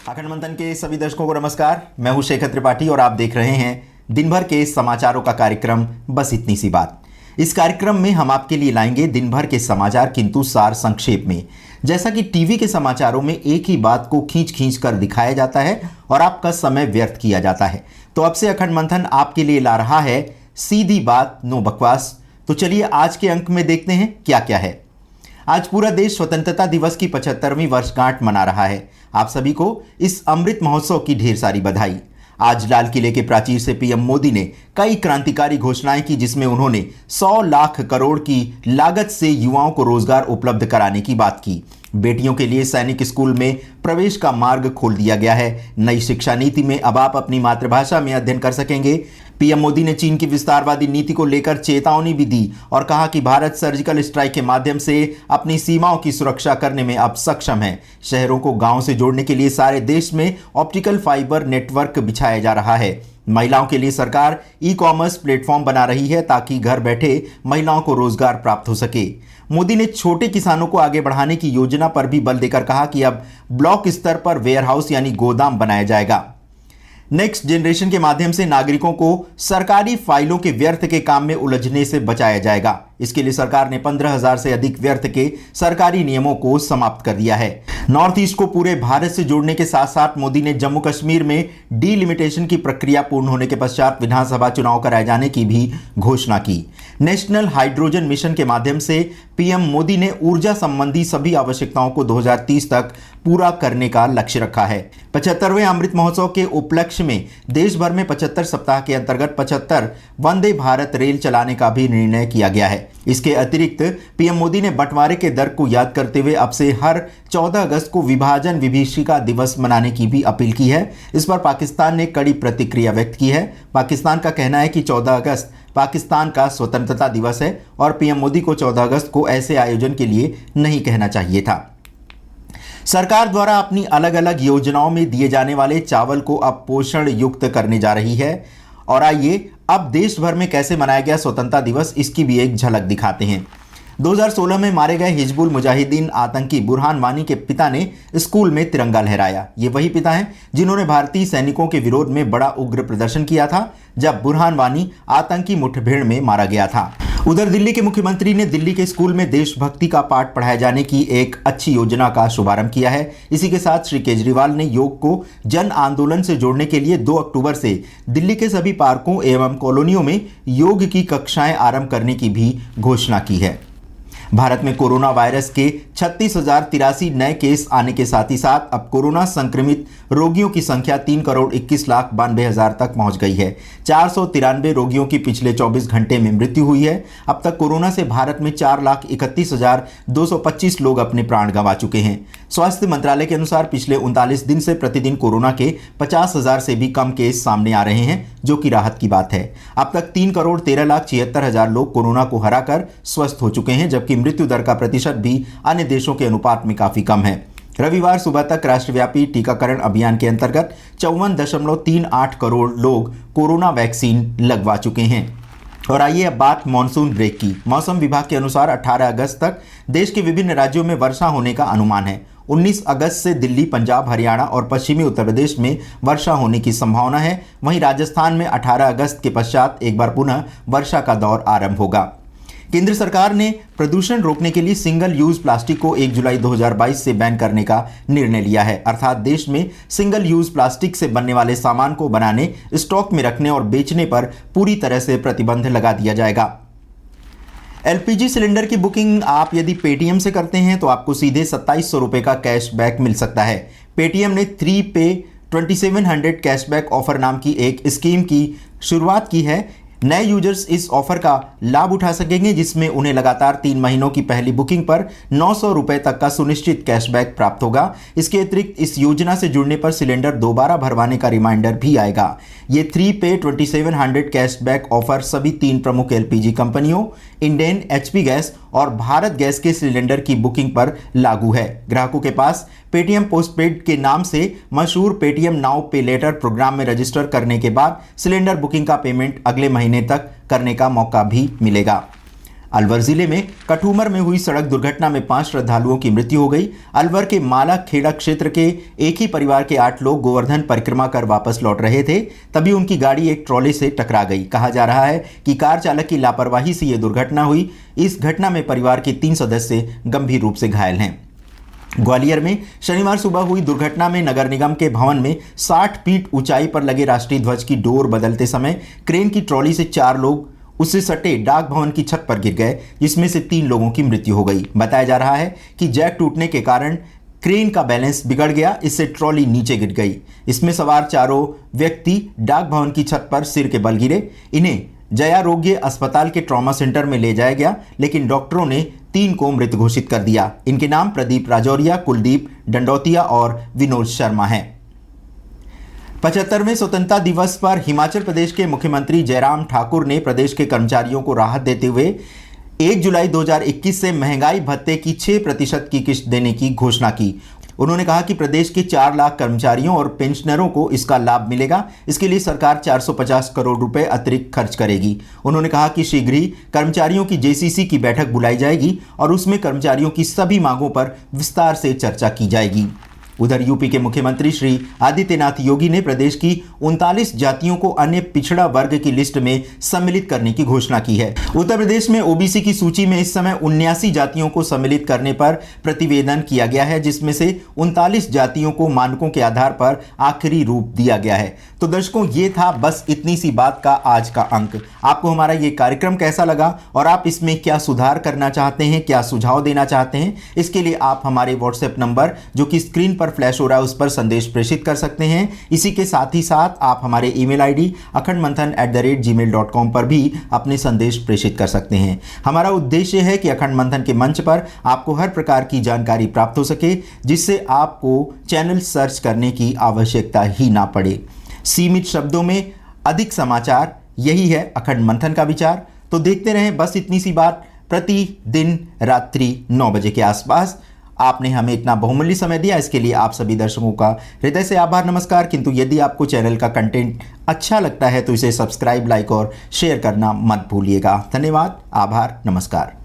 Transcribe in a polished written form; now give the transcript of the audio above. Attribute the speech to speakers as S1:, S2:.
S1: अखंड मंथन के सभी दर्शकों को नमस्कार। मैं हूं शेखर त्रिपाठी और आप देख रहे हैं दिन भर के समाचारों का कार्यक्रम बस इतनी सी बात। इस कार्यक्रम में हम आपके लिए लाएंगे दिन भर के समाचार, किंतु सार संक्षेप में। जैसा कि टीवी के समाचारों में एक ही बात को खींच खींच कर दिखाया जाता है और आपका समय व्यर्थ किया जाता है, तो अब से अखंड मंथन आपके लिए ला रहा है सीधी बात, नो बकवास। तो चलिए आज के अंक में देखते हैं क्या क्या है। आज पूरा देश स्वतंत्रता दिवस की 75वीं वर्षगांठ मना रहा है। आप सभी को इस अमृत महोत्सव की ढेर सारी बधाई। आज लाल किले के प्राचीर से पीएम मोदी ने कई क्रांतिकारी घोषणाएं की, जिसमें उन्होंने 100 लाख करोड़ की लागत से युवाओं को रोजगार उपलब्ध कराने की बात की। बेटियों के लिए सैनिक स्कूल में प्रवेश का मार्ग खोल दिया गया है। नई शिक्षा नीति में अब आप अपनी मातृभाषा में अध्ययन कर सकेंगे। पीएम मोदी ने चीन की विस्तारवादी नीति को लेकर चेतावनी भी दी और कहा कि भारत सर्जिकल स्ट्राइक के माध्यम से अपनी सीमाओं की सुरक्षा करने में अब सक्षम है। शहरों को गांव से जोड़ने के लिए सारे देश में ऑप्टिकल फाइबर नेटवर्क बिछाया जा रहा है। महिलाओं के लिए सरकार ई-कॉमर्स प्लेटफॉर्म बना रही है ताकि घर बैठे महिलाओं को रोजगार प्राप्त हो सके। मोदी ने छोटे किसानों को आगे बढ़ाने की योजना पर भी बल देकर कहा कि अब ब्लॉक स्तर पर वेयरहाउस यानी गोदाम बनाया जाएगा। नेक्स्ट जनरेशन के माध्यम से नागरिकों को सरकारी फाइलों के व्यर्थ के काम में उलझने से बचाया जाएगा। इसके लिए सरकार ने 15,000 से अधिक व्यर्थ के सरकारी नियमों को समाप्त कर दिया है। नॉर्थ ईस्ट को पूरे भारत से जोड़ने के साथ साथ मोदी ने जम्मू कश्मीर में डीलिमिटेशन की प्रक्रिया पूर्ण होने के पश्चात विधानसभा चुनाव कराए जाने की भी घोषणा की। नेशनल हाइड्रोजन मिशन के माध्यम से पीएम मोदी ने ऊर्जा संबंधी सभी आवश्यकताओं को 2030 तक पूरा करने का लक्ष्य रखा है। 75वें अमृत महोत्सव के उपलक्ष्य में देश भर में 75 सप्ताह के अंतर्गत 75 वंदे भारत रेल चलाने का भी निर्णय किया गया है। इसके अतिरिक्त पीएम मोदी ने बंटवारे के दर को याद करते हुए अब से हर 14 अगस्त को विभाजन विभीषिका दिवस मनाने की भी अपील की है। इस पर पाकिस्तान ने कड़ी प्रतिक्रिया व्यक्त की है। पाकिस्तान का कहना है कि 14 अगस्त पाकिस्तान का स्वतंत्रता दिवस है और पीएम मोदी को 14 अगस्त को ऐसे आयोजन के लिए नहीं कहना चाहिए था। सरकार द्वारा अपनी अलग अलग योजनाओं में दिए जाने वाले चावल को अब पोषण युक्त करने जा रही है। और आइए अब देश भर में कैसे मनाया गया स्वतंत्रता दिवस, इसकी भी एक झलक दिखाते हैं। 2016 में मारे गए हिजबुल मुजाहिदीन आतंकी बुरहान वानी के पिता ने स्कूल में तिरंगा लहराया। ये वही पिता हैं जिन्होंने भारतीय सैनिकों के विरोध में बड़ा उग्र प्रदर्शन किया था जब बुरहान वानी आतंकी मुठभेड़ में मारा गया था। उधर दिल्ली के मुख्यमंत्री ने दिल्ली के स्कूल में देशभक्ति का पाठ पढ़ाए जाने की एक अच्छी योजना का शुभारंभ किया है। इसी के साथ श्री केजरीवाल ने योग को जन आंदोलन से जोड़ने के लिए 2 अक्टूबर से दिल्ली के सभी पार्कों एवं कॉलोनियों में योग की कक्षाएं आरंभ करने की भी घोषणा की है। भारत में कोरोना वायरस के 36,083 नए केस आने के साथ ही साथ अब कोरोना संक्रमित रोगियों की संख्या 3,21,92,000 तक पहुंच गई है। 493 रोगियों की पिछले 24 घंटे में मृत्यु हुई है। अब तक कोरोना से भारत में 4,31,225 लोग अपने प्राण गंवा चुके हैं। स्वास्थ्य मंत्रालय के अनुसार पिछले 39 दिन से प्रतिदिन कोरोना के 50,000 से भी कम केस सामने आ रहे हैं, जो कि राहत की बात है। अब तक 3,13,76,000 लोग कोरोना को हराकर स्वस्थ हो चुके हैं, जबकि मृत्यु दर का प्रतिशत भी अन्य देशों के अनुपात में काफी कम है। रविवार सुबह तक राष्ट्रव्यापी टीकाकरण अभियान के अंतर्गत 54.38 करोड़ लोग कोरोना वैक्सीन लगवा चुके हैं। और आइए अब बात मॉनसून ब्रेक की। मौसम विभाग के अनुसार 18 अगस्त तक देश के विभिन्न राज्यों में वर्षा होने का अनुमान है। 19 अगस्त से दिल्ली, पंजाब, हरियाणा और पश्चिमी उत्तर प्रदेश में वर्षा होने की संभावना है। वहीं राजस्थान में 18 अगस्त के पश्चात एक बार पुनः वर्षा का दौर आरंभ होगा। केंद्र सरकार ने प्रदूषण रोकने के लिए सिंगल यूज प्लास्टिक को 1 जुलाई 2022 से बैन करने का निर्णय लिया है। अर्थात देश में सिंगल यूज प्लास्टिक से बनने वाले सामान को बनाने, स्टॉक में रखने और बेचने पर पूरी तरह से प्रतिबंध लगा दिया जाएगा। एलपीजी सिलेंडर की बुकिंग आप यदि पेटीएम से करते हैं तो आपको सीधे 2700 रुपये का कैशबैक मिल सकता है। पेटीएम ने 3 पे 2700 कैशबैक ऑफर नाम की एक स्कीम की शुरुआत की है। नए यूजर्स इस ऑफर का लाभ उठा सकेंगे, जिसमें उन्हें लगातार 3 महीनों की पहली बुकिंग पर 900 रुपये तक का सुनिश्चित कैशबैक प्राप्त होगा। इसके अतिरिक्त इस योजना से जुड़ने पर सिलेंडर दोबारा भरवाने का रिमाइंडर भी आएगा। ये 3 पे 2700 कैशबैक ऑफर सभी 3 प्रमुख एलपीजी कंपनियों इंडेन, एचपी गैस और भारत गैस के सिलेंडर की बुकिंग पर लागू है। ग्राहकों के पास पेटीएम पोस्टपेड के नाम से मशहूर पेटीएम नाउ पे लेटर प्रोग्राम में रजिस्टर करने के बाद सिलेंडर बुकिंग का पेमेंट अगले महीने तक करने का मौका भी मिलेगा। अलवर जिले में कठूमर में हुई सड़क दुर्घटना में 5 श्रद्धालुओं की मृत्यु हो गई। अलवर के माला खेड़ा क्षेत्र के एक ही परिवार के 8 लोग गोवर्धन परिक्रमा कर वापस लौट रहे थे, तभी उनकी गाड़ी एक ट्रॉली से टकरा गई। कहा जा रहा है कि कार चालक की लापरवाही से यह दुर्घटना हुई। इस घटना में परिवार के 3 सदस्य गंभीर रूप से घायल हैं। ग्वालियर में शनिवार सुबह हुई दुर्घटना में नगर निगम के भवन में 60 फीट ऊंचाई पर लगे राष्ट्रीय ध्वज की डोर बदलते समय क्रेन की ट्रॉली से 4 लोग उससे सटे डाक भवन की छत पर गिर गए, जिसमें से 3 लोगों की मृत्यु हो गई। बताया जा रहा है कि जैक टूटने के कारण क्रेन का बैलेंस बिगड़ गया, इससे ट्रॉली नीचे गिर गई। इसमें सवार 4 व्यक्ति डाक भवन की छत पर सिर के बल गिरे। इन्हें जयारोग्य अस्पताल के ट्रॉमा सेंटर में ले जाया गया, लेकिन डॉक्टरों ने 3 को मृत घोषित कर दिया। इनके नाम प्रदीप राजौरिया, कुलदीप डंडौतिया और विनोद शर्मा हैं। 75वें स्वतंत्रता दिवस पर हिमाचल प्रदेश के मुख्यमंत्री जयराम ठाकुर ने प्रदेश के कर्मचारियों को राहत देते हुए 1 जुलाई 2021 से महंगाई भत्ते की 6% की किश्त देने की घोषणा की। उन्होंने कहा कि प्रदेश के 4 लाख कर्मचारियों और पेंशनरों को इसका लाभ मिलेगा। इसके लिए सरकार 450 करोड़ रुपए अतिरिक्त खर्च करेगी। उन्होंने कहा कि शीघ्र ही कर्मचारियों की जेसीसी की बैठक बुलाई जाएगी और उसमें कर्मचारियों की सभी मांगों पर विस्तार से चर्चा की जाएगी। उधर यूपी के मुख्यमंत्री श्री आदित्यनाथ योगी ने प्रदेश की 39 जातियों को अन्य पिछड़ा वर्ग की लिस्ट में सम्मिलित करने की घोषणा की है। उत्तर प्रदेश में ओबीसी की सूची में इस समय 79 जातियों को सम्मिलित करने पर प्रतिवेदन किया गया है, जिसमें से 39 जातियों को मानकों के आधार पर आखिरी रूप दिया गया है। तो दर्शकों, ये था बस इतनी सी बात का आज का अंक। आपको हमारा ये कार्यक्रम कैसा लगा और आप इसमें क्या सुधार करना चाहते हैं, क्या सुझाव देना चाहते हैं, इसके लिए आप हमारे व्हाट्सएप नंबर जो कि स्क्रीन पर फ्लैश हो रहा है उस पर संदेश प्रेषित कर सकते हैं। इसी के साथ ही साथ आप हमारे ईमेल आईडी akhandmanthan@gmail.com पर भी अपने संदेश प्रेषित कर सकते हैं। हमारा उद्देश्य है कि अखंड मंथन के मंच पर आपको हर प्रकार की जानकारी प्राप्त हो सके, जिससे आपको चैनल सर्च करने की आवश्यकता ही ना पड़े। सीमित शब्दों में अधिक समाचार, यही है अखंड मंथन का विचार। तो देखते रहें बस इतनी सी बात, प्रतिदिन रात्रि 9 बजे के आसपास। आपने हमें इतना बहुमूल्य समय दिया, इसके लिए आप सभी दर्शकों का हृदय से आभार, नमस्कार। किंतु यदि आपको चैनल का कंटेंट अच्छा लगता है तो इसे सब्सक्राइब, लाइक और शेयर करना मत भूलिएगा। धन्यवाद, आभार, नमस्कार।